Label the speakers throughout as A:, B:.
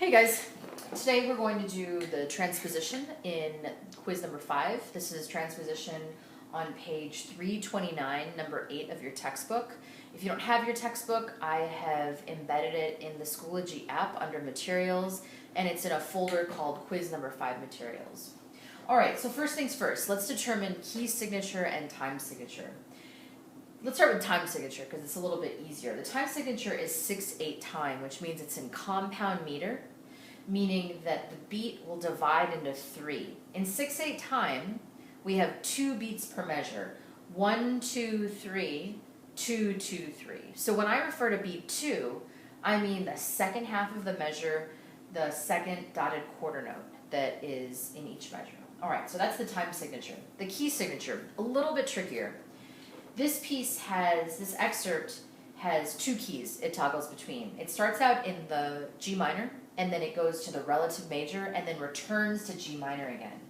A: Hey guys, today we're going to do the transposition in quiz number 5. This is transposition on page 329, number 8 of your textbook. If you don't have your textbook, I have embedded it in the Schoology app under materials, and it's in a folder called quiz number 5 materials. Alright, so first things first, let's determine key signature and time signature. Let's start with time signature because it's a little bit easier. The time signature is 6/8 time, which means it's in compound meter, meaning that the beat will divide into 3. In 6/8 time, we have 2 beats per measure. 1, 2, 3, 2, 2, 3. So when I refer to beat 2, I mean the second half of the measure, the second dotted quarter note that is in each measure. Alright, so that's the time signature. The key signature, a little bit trickier. This excerpt has 2 keys it toggles between. It starts out in the G minor, and then it goes to the relative major, and then returns to G minor again.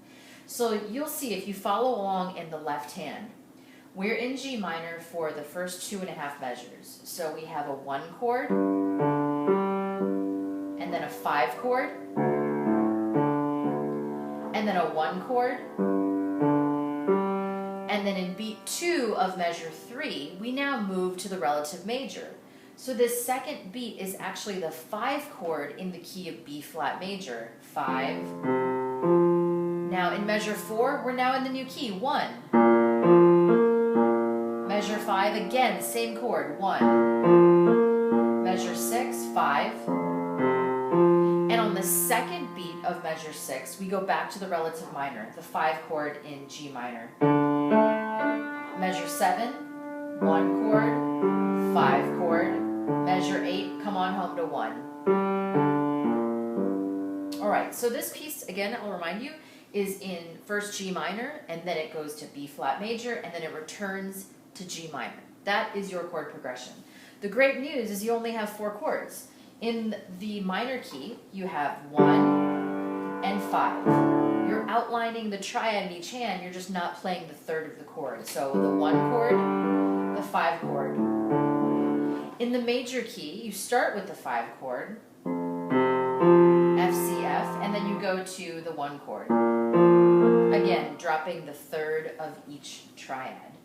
A: So you'll see if you follow along in the left hand, we're in G minor for the first 2.5 measures. So we have a 1 chord, and then a 5 chord, and then a 1 chord, and then in beat 2 of measure 3, we now move to the relative major. So this second beat is actually the 5 chord in the key of B flat major, 5. Now in measure 4, we're now in the new key, 1. Measure 5, again, same chord, 1. Measure 6, 5. And on the second beat of measure 6, we go back to the relative minor, the 5 chord in G minor. Measure 7, 1 chord, 5 chord. Measure 8, come on home to 1. Alright, so this piece, again, I'll remind you, is in first G minor, and then it goes to B flat major, and then it returns to G minor. That is your chord progression. The great news is you only have 4 chords. In the minor key, you have 1 and 5. You're outlining the triad in each hand, you're just not playing the third of the chord. So the 1 chord, the 5 chord. In the major key, you start with the 5 chord, F, C, F, and then you go to the 1 chord. Again, dropping the third of each triad.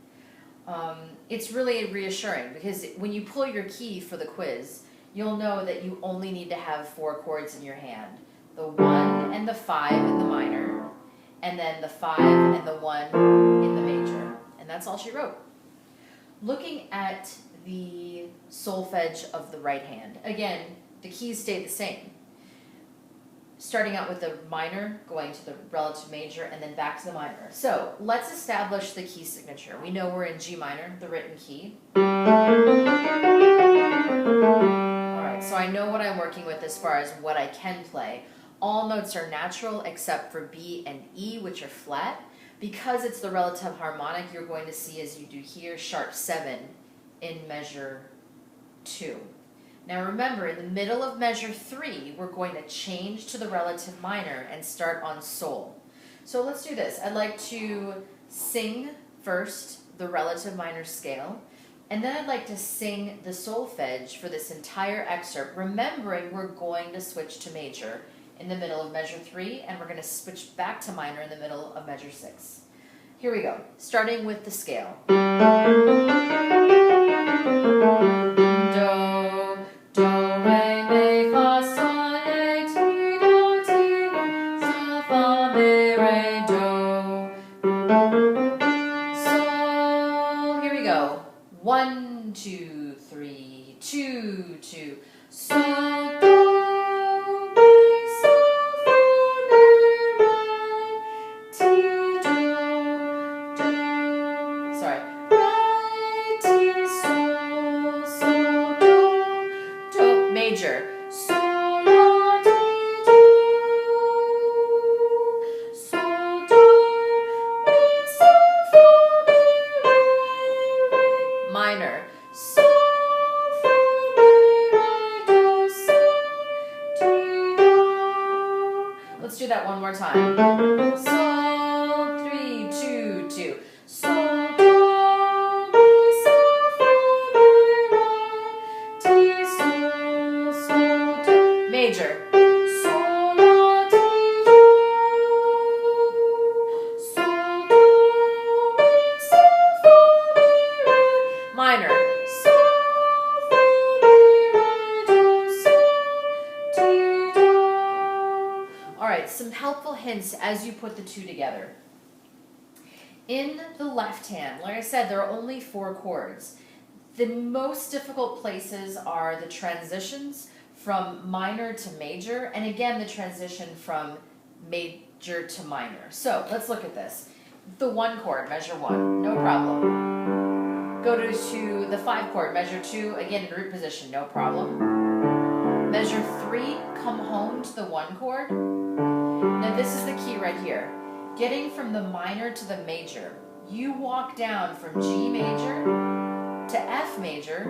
A: It's really reassuring because when you pull your key for the quiz, you'll know that you only need to have 4 chords in your hand. The 1 and the 5 in the minor, and then the 5 and the 1 in the major. And that's all she wrote. Looking at the solfege of the right hand, again, the keys stay the same. Starting out with the minor, going to the relative major, and then back to the minor. So let's establish the key signature. We know we're in G minor, the written key. Alright, so I know what I'm working with as far as what I can play. All notes are natural except for B and E, which are flat. Because it's the relative harmonic, you're going to see, as you do here, sharp 7 in measure 2. Now remember, in the middle of measure 3, we're going to change to the relative minor and start on sol. So let's do this. I'd like to sing first the relative minor scale, and then I'd like to sing the solfege for this entire excerpt, remembering we're going to switch to major in the middle of measure 3, and we're going to switch back to minor in the middle of measure 6. Here we go, starting with the scale. Do, re, mi, fa, sol, la, ti, do, sol, fa, mi, re, do. Sol, here we go. 1, 2, 3, 2, 2. Sol, do, mi, sol, fa, mi, re, ti, do, do. Sorry. Re, ti, sol, sol, do, do, major. Sol, la, ti, do. Sol, do, mi, sol, fa, mi, re, re. Minor. Sol, fa, mi, re, do, sol, ti, do. Let's do that one more time. Sol, 3, 2, 2. Sol, do, mi, sol, fa, mi, re, ti, sol, sol, do. Major. Sol, right, some helpful hints as you put the two together. In the left hand, like I said, there are only 4 chords. The most difficult places are the transitions from minor to major, and again, the transition from major to minor. So let's look at this. The 1 chord, measure 1, no problem. Go to the 5 chord, measure 2, again in root position, no problem. Measure 3, come home to the 1 chord. Now this is the key right here. Getting from the minor to the major, you walk down from G major to F major,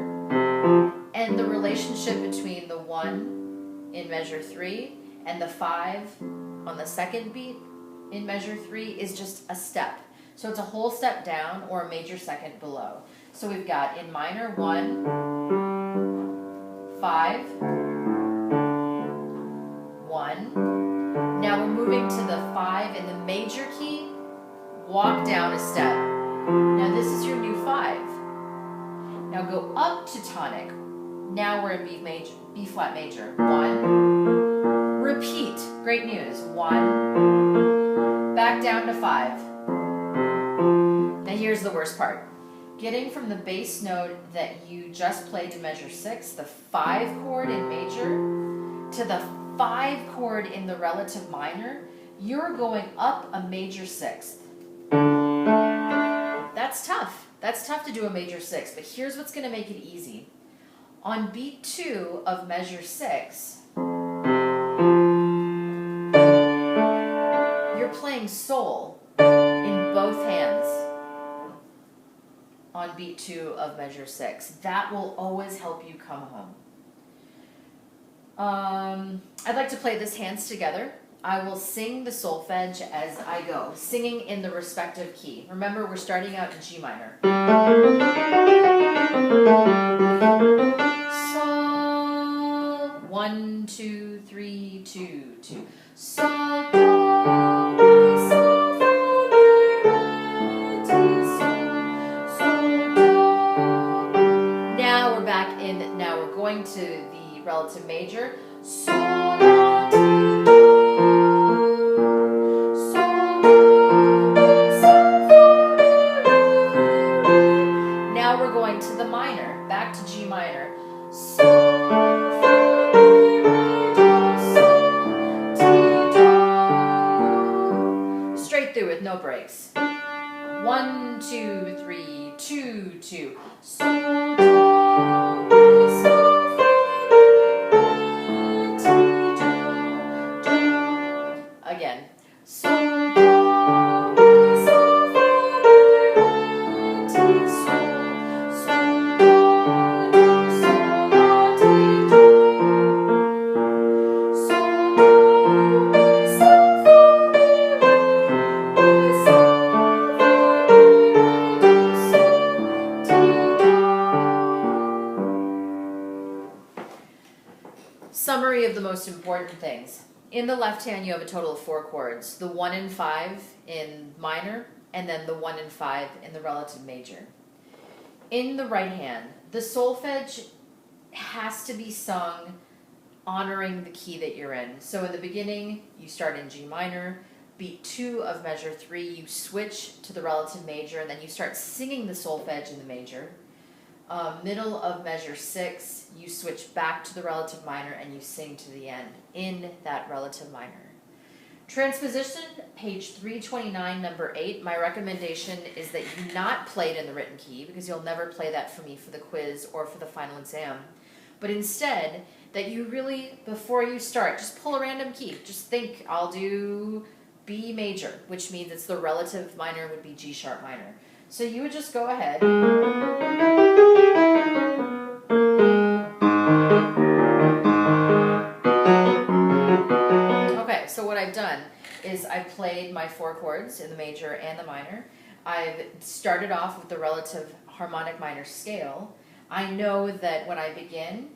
A: and the relationship between the 1 in measure 3 and the 5 on the second beat in measure 3 is just a step. So it's a whole step down or a major second below. So we've got in minor 1, 5, 1. Now we're moving to the 5 in the major key, walk down a step. Now this is your new 5. Now go up to tonic. Now we're in B flat major. 1. Repeat. Great news. 1. Back down to 5. Now here's the worst part. Getting from the bass note that you just played in measure 6, the 5 chord in major, to the 5 chord in the relative minor, you're going up a major 6th. That's tough. That's tough to do a major 6, but here's what's going to make it easy. On beat 2 of measure 6, you're playing sol in both hands on beat 2 of measure 6. That will always help you come home. I'd like to play this hands together. I will sing the solfege as I go, singing in the respective key. Remember, we're starting out in G minor. Sol, 1, 2, 3, 2, 2. Sol, do, re, sol, fa, re, ti, sol, sol, do. Now we're back in, now we're going to the relative major. Sol, la, ti, do. Sol, do, re, sol, fa, re, now we're going to the minor, back to G minor. Sol, fa, re, do, sol, ti, do. Straight through with no breaks. 1, 2, 3, 2, 2. Sol, do, re, sol, fa, re, ti, do, do. Again. Sol, do, re, sol, fa, re, ti, sol, sol, do, do, sol, la, ti, do. Sol, do, re, sol, fa, re, sol, fa, re, do, sol, ti, do. Summary of the most important things. In the left hand, you have a total of 4 chords. The 1 and 5 in minor, and then the 1 and 5 in the relative major. In the right hand, the solfege has to be sung honoring the key that you're in. So in the beginning, you start in G minor. Beat 2 of measure 3, you switch to the relative major, and then you start singing the solfege in the major. Middle of measure 6, you switch back to the relative minor and you sing to the end in that relative minor. Transposition, page 329, number 8. My recommendation is that you not play it in the written key, because you'll never play that for me for the quiz or for the final exam. But instead, that you really, before you start, just pull a random key. Just think, I'll do B major, which means it's the relative minor would be G sharp minor. So you would just go ahead. Okay, so what I've done is I played my 4 chords in the major and the minor. I've started off with the relative harmonic minor scale. I know that when I begin,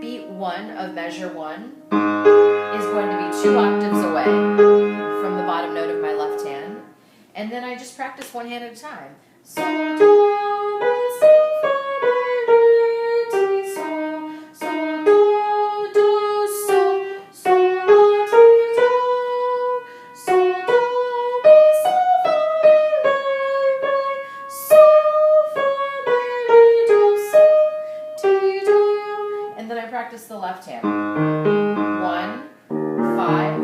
A: beat 1 of measure 1 is going to be 2 octaves away from the bottom note of my left hand. And then I just practice one hand at a time. Sol, do, re, sol, fa, re, ti, sol, sol, do, do, sol, sol, la, 1, 5,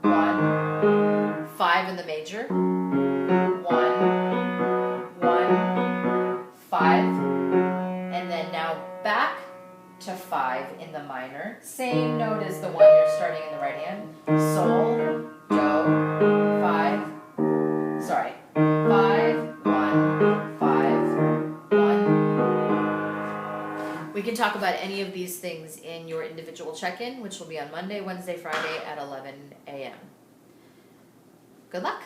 A: 1, 5 in the major, 1, 1, 5, and then now back to 5 in the minor, same note as the one you're starting in the right hand, sol, do, 5, sorry, 5, 1, 5, 1. We can talk about any of these things in your individual check-in, which will be on Monday, Wednesday, Friday at 11 a.m. Good luck.